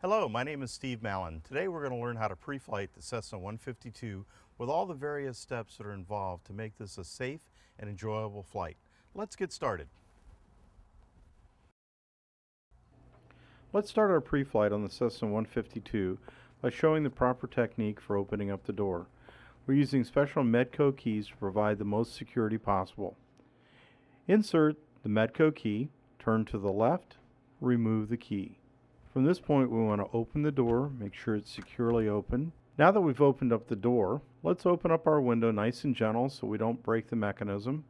Hello, my name is Steve Mallon. Today we're going to learn how to pre-flight the Cessna 152 with all the various steps that are involved to make this a safe and enjoyable flight. Let's get started. Let's start our pre-flight on the Cessna 152 by showing the proper technique for opening up the door. We're using special Medco keys to provide the most security possible. Insert the Medco key, turn to the left, remove the key. From this point, we want to open the door, make sure it's securely open. Now that we've opened up the door, let's open up our window nice and gentle so we don't break the mechanism.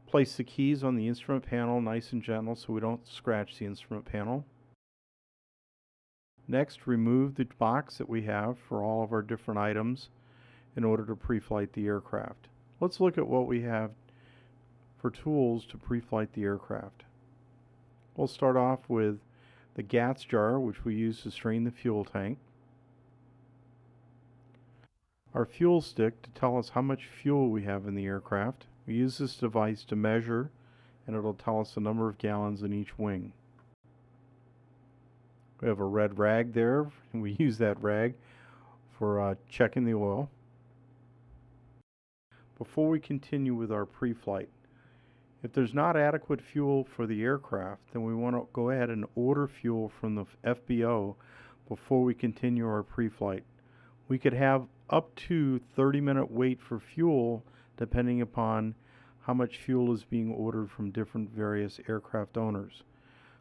Place the keys on the instrument panel nice and gentle so we don't scratch the instrument panel. Next, remove the box that we have for all of our different items in order to pre-flight the aircraft. Let's look at what we have for tools to pre-flight the aircraft. We'll start off with the gas jar, which we use to strain the fuel tank. Our fuel stick to tell us how much fuel we have in the aircraft. We use this device to measure, and it'll tell us the number of gallons in each wing. We have a red rag there, and we use that rag for checking the oil. Before we continue with our pre-flight, if there's not adequate fuel for the aircraft, then we want to go ahead and order fuel from the FBO before we continue our pre-flight. We could have up to 30-minute wait for fuel depending upon how much fuel is being ordered from different various aircraft owners.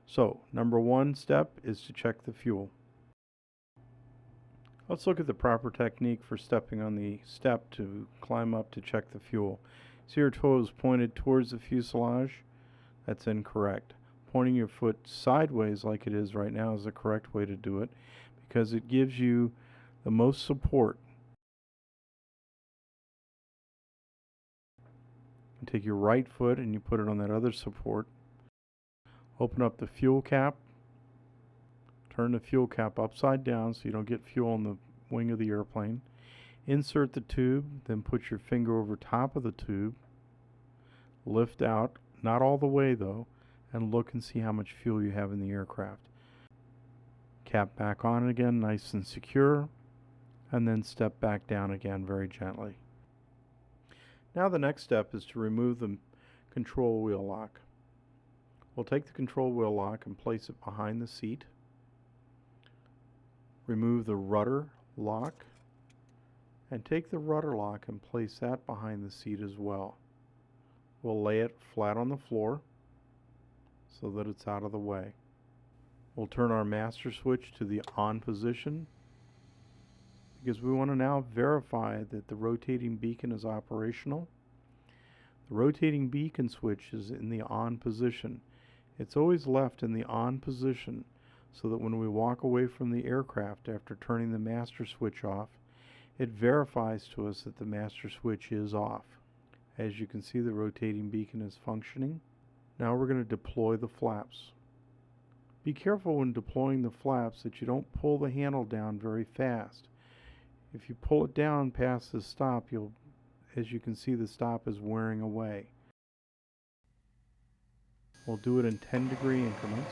So, number one step is to check the fuel. Let's look at the proper technique for stepping on the step to climb up to check the fuel. See your toes pointed towards the fuselage? That's incorrect. Pointing your foot sideways like it is right now is the correct way to do it because it gives you the most support. You take your right foot and you put it on that other support. Open up the fuel cap. Turn the fuel cap upside down so you don't get fuel on the wing of the airplane. Insert the tube, then put your finger over top of the tube. Lift out, not all the way though, and look and see how much fuel you have in the aircraft. Cap back on again, nice and secure, and then step back down again very gently. Now the next step is to remove the control wheel lock. We'll take the control wheel lock and place it behind the seat. Remove the rudder lock and take the rudder lock and place that behind the seat as well. We'll lay it flat on the floor so that it's out of the way. We'll turn our master switch to the on position because we want to now verify that the rotating beacon is operational. The rotating beacon switch is in the on position. It's always left in the on position so that when we walk away from the aircraft after turning the master switch off, it verifies to us that the master switch is off. As you can see, the rotating beacon is functioning. Now we're going to deploy the flaps. Be careful when deploying the flaps that you don't pull the handle down very fast. If you pull it down past the stop, as you can see, the stop is wearing away. We'll do it in 10-degree increments.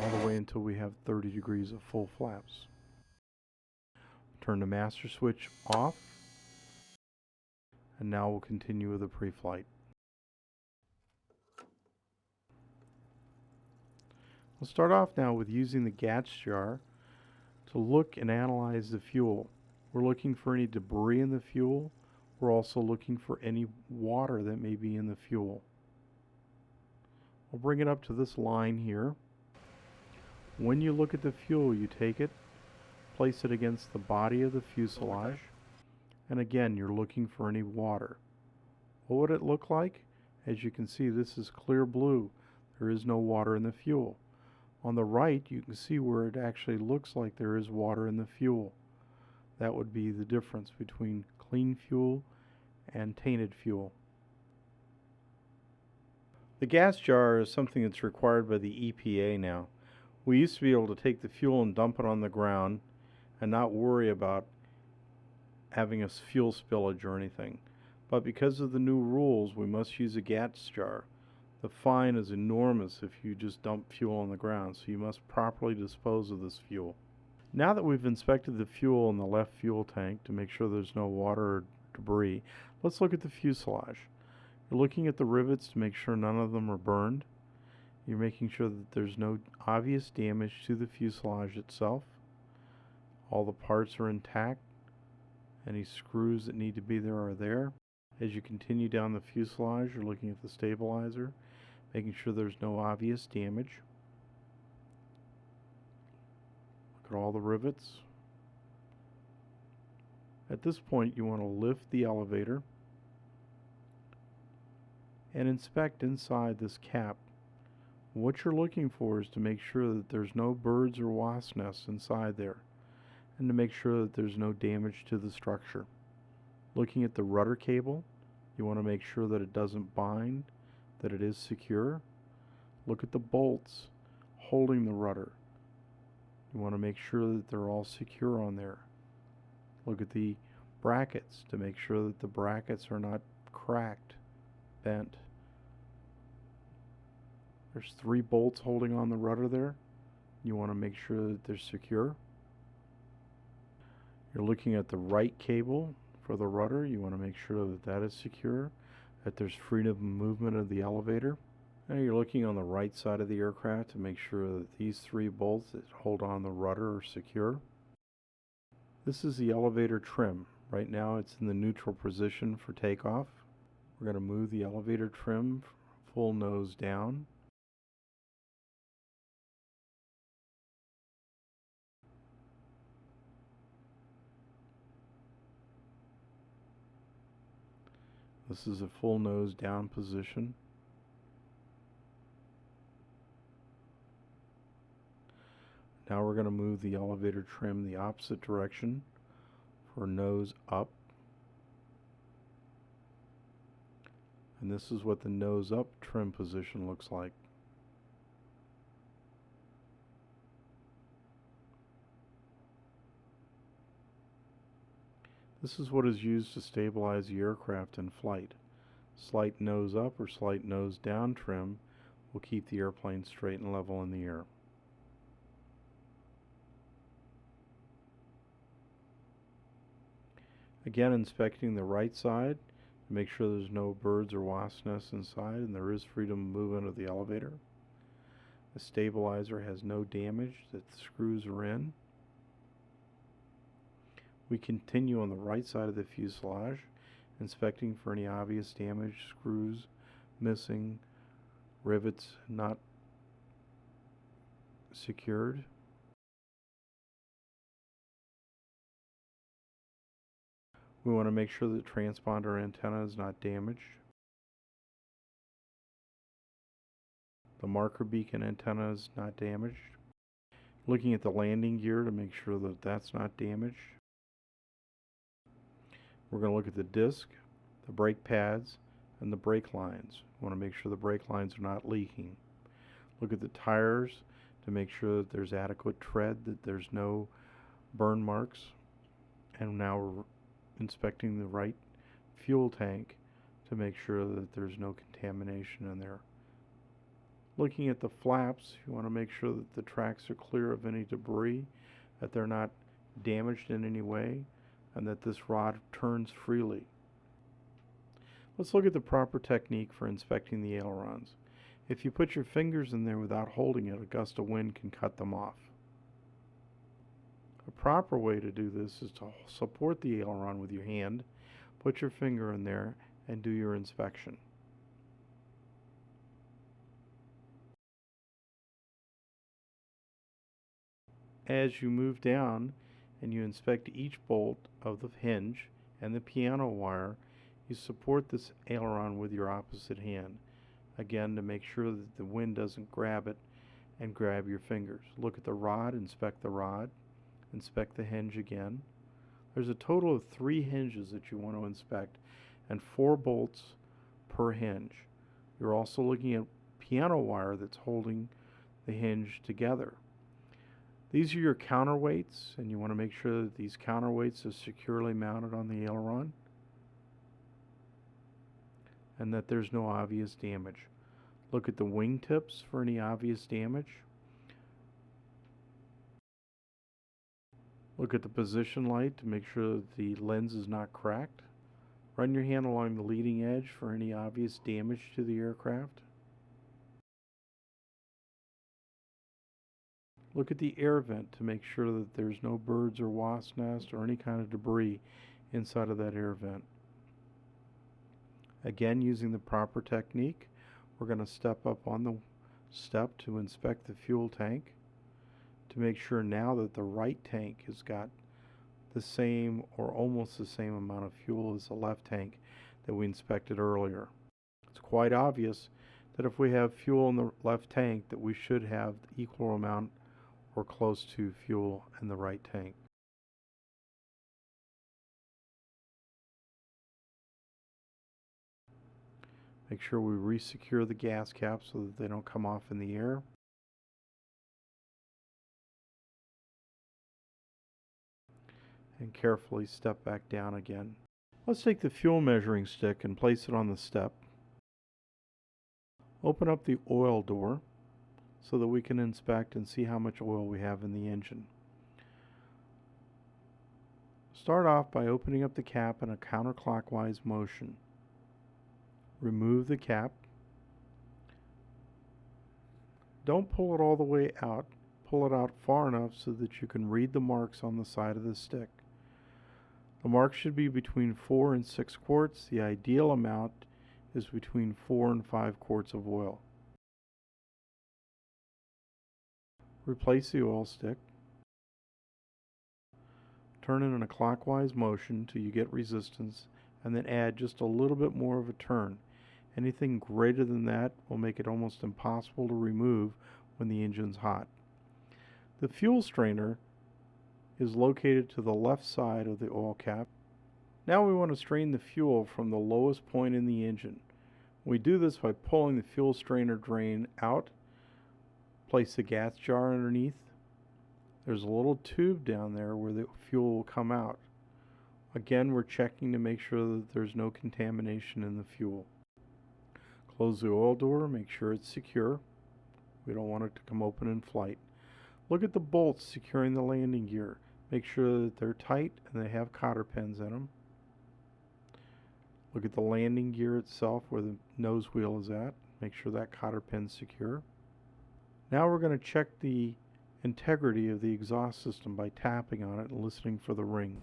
All the way until we have 30 degrees of full flaps. Turn the master switch off, and now we'll continue with the pre-flight. We'll start off now with using the gas jar to look and analyze the fuel. We're looking for any debris in the fuel. We're also looking for any water that may be in the fuel. We'll bring it up to this line here. When you look at the fuel, you take it, place it against the body of the fuselage, and again, you're looking for any water. What would it look like? As you can see, this is clear blue. There is no water in the fuel. On the right, you can see where it actually looks like there is water in the fuel. That would be the difference between clean fuel and tainted fuel. The gas jar is something that's required by the EPA now. We used to be able to take the fuel and dump it on the ground and not worry about having a fuel spillage or anything. But because of the new rules, we must use a gas jar. The fine is enormous if you just dump fuel on the ground, so you must properly dispose of this fuel. Now that we've inspected the fuel in the left fuel tank to make sure there's no water or debris, let's look at the fuselage. You're looking at the rivets to make sure none of them are burned. You're making sure that there's no obvious damage to the fuselage itself. All the parts are intact. Any screws that need to be there are there. As you continue down the fuselage, you're looking at the stabilizer, making sure there's no obvious damage. Look at all the rivets. At this point, you want to lift the elevator and inspect inside this cap. What you're looking for is to make sure that there's no birds or wasp nests inside there, and to make sure that there's no damage to the structure. Looking at the rudder cable, you want to make sure that it doesn't bind, that it is secure. Look at the bolts holding the rudder. You want to make sure that they're all secure on there. Look at the brackets to make sure that the brackets are not cracked, bent. There's 3 bolts holding on the rudder there. You want to make sure that they're secure. You're looking at the right cable for the rudder. You want to make sure that that is secure, that there's freedom of movement of the elevator. Now you're looking on the right side of the aircraft to make sure that these 3 bolts that hold on the rudder are secure. This is the elevator trim. Right now it's in the neutral position for takeoff. We're going to move the elevator trim full nose down. This is a full nose down position. Now we're going to move the elevator trim the opposite direction for nose up. And this is what the nose up trim position looks like. This is what is used to stabilize the aircraft in flight. Slight nose up or slight nose down trim will keep the airplane straight and level in the air. Again, inspecting the right side to make sure there's no birds or wasp nests inside and there is freedom of movement of the elevator. The stabilizer has no damage, that the screws are in. We continue on the right side of the fuselage, inspecting for any obvious damage, screws missing, rivets not secured. We want to make sure that the transponder antenna is not damaged. The marker beacon antenna is not damaged. Looking at the landing gear to make sure that that's not damaged. We're going to look at the disc, the brake pads, and the brake lines. We want to make sure the brake lines are not leaking. Look at the tires to make sure that there's adequate tread, that there's no burn marks. And now we're inspecting the right fuel tank to make sure that there's no contamination in there. Looking at the flaps, you want to make sure that the tracks are clear of any debris, that they're not damaged in any way, and that this rod turns freely. Let's look at the proper technique for inspecting the ailerons. If you put your fingers in there without holding it, a gust of wind can cut them off. A proper way to do this is to support the aileron with your hand, put your finger in there, and do your inspection. As you move down and you inspect each bolt of the hinge and the piano wire, you support this aileron with your opposite hand, again to make sure that the wind doesn't grab it and grab your fingers. Look at the rod, inspect the rod, inspect the hinge again. There's a total of 3 hinges that you want to inspect and 4 bolts per hinge. You're also looking at piano wire that's holding the hinge together. These are your counterweights, and you want to make sure that these counterweights are securely mounted on the aileron and that there's no obvious damage. Look at the wingtips for any obvious damage. Look at the position light to make sure that the lens is not cracked. Run your hand along the leading edge for any obvious damage to the aircraft. Look at the air vent to make sure that there's no birds or wasp nest or any kind of debris inside of that air vent. Again, using the proper technique, we're going to step up on the step to inspect the fuel tank to make sure now that the right tank has got the same or almost the same amount of fuel as the left tank that we inspected earlier. It's quite obvious that if we have fuel in the left tank that we should have the equal amount or close to fuel in the right tank. Make sure we re-secure the gas caps so that they don't come off in the air. And carefully step back down again. Let's take the fuel measuring stick and place it on the step. Open up the oil door so that we can inspect and see how much oil we have in the engine. Start off by opening up the cap in a counterclockwise motion. Remove the cap. Don't pull it all the way out. Pull it out far enough so that you can read the marks on the side of the stick. The marks should be between 4 and 6 quarts. The ideal amount is between 4 and 5 quarts of oil. Replace the oil stick. Turn it in a clockwise motion till you get resistance, and then add just a little bit more of a turn. Anything greater than that will make it almost impossible to remove when the engine's hot. The fuel strainer is located to the left side of the oil cap. Now we want to strain the fuel from the lowest point in the engine. We do this by pulling the fuel strainer drain out. Place the gas jar underneath. There's a little tube down there where the fuel will come out. Again, we're checking to make sure that there's no contamination in the fuel. Close the oil door, make sure it's secure. We don't want it to come open in flight. Look at the bolts securing the landing gear. Make sure that they're tight and they have cotter pins in them. Look at the landing gear itself where the nose wheel is at. Make sure that cotter pin's secure. Now we're going to check the integrity of the exhaust system by tapping on it and listening for the ring.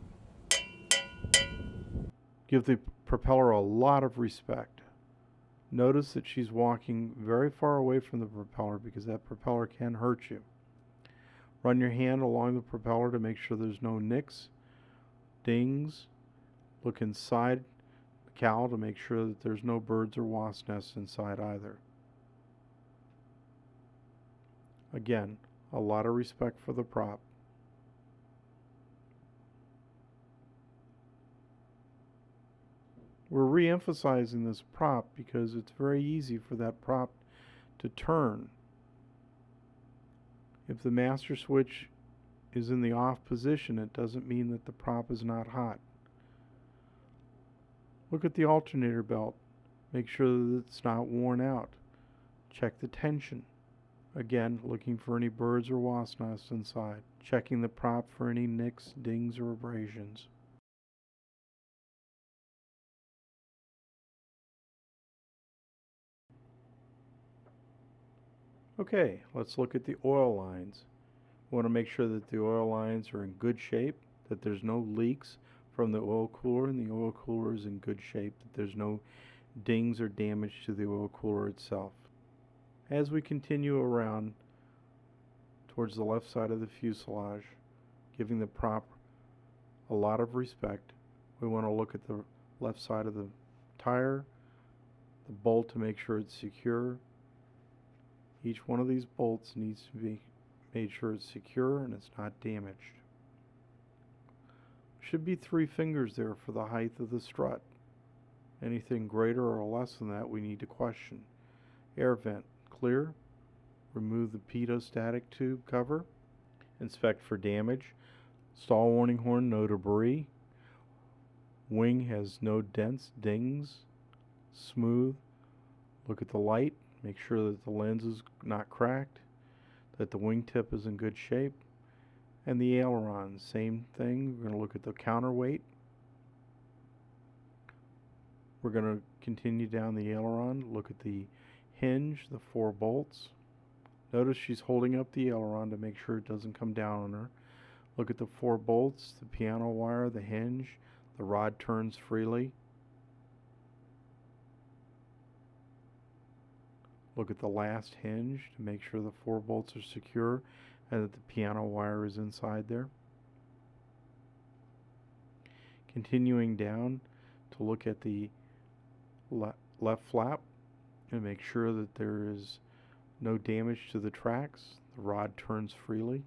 Give the propeller a lot of respect. Notice that she's walking very far away from the propeller because that propeller can hurt you. Run your hand along the propeller to make sure there's no nicks, dings. Look inside the cowl to make sure that there's no birds or wasp nests inside either. Again, a lot of respect for the prop. We're re-emphasizing this prop because it's very easy for that prop to turn. If the master switch is in the off position, it doesn't mean that the prop is not hot. Look at the alternator belt. Make sure that it's not worn out. Check the tension. Again, looking for any birds or wasp nests inside. Checking the prop for any nicks, dings, or abrasions. Okay, let's look at the oil lines. We want to make sure that the oil lines are in good shape, that there's no leaks from the oil cooler, and the oil cooler is in good shape, that there's no dings or damage to the oil cooler itself. As we continue around towards the left side of the fuselage, giving the prop a lot of respect, we want to look at the left side of the tire, the bolt to make sure it's secure. Each one of these bolts needs to be made sure it's secure and it's not damaged. Should be 3 fingers there for the height of the strut. Anything greater or less than that we need to question. Air vent clear. Remove the pitot static tube cover inspect for damage. Stall warning horn, no debris. Wing has no dents, dings, smooth. Look at the light, make sure that the lens is not cracked, that the wingtip is in good shape. And the aileron, same thing. We're going to look at the counterweight. We're going to continue down the aileron, look at the hinge, the 4 bolts. Notice she's holding up the aileron to make sure it doesn't come down on her. Look at the 4 bolts, the piano wire, the hinge, the rod turns freely. Look at the last hinge to make sure the 4 bolts are secure and that the piano wire is inside there. Continuing down to look at the left flap and make sure that there is no damage to the tracks. The rod turns freely.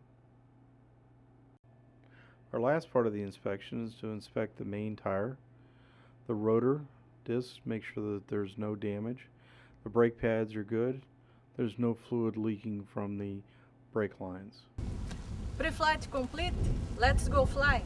Our last part of the inspection is to inspect the main tire. The rotor discs, make sure that there's no damage. The brake pads are good. There's no fluid leaking from the brake lines. Pre-flight complete. Let's go fly.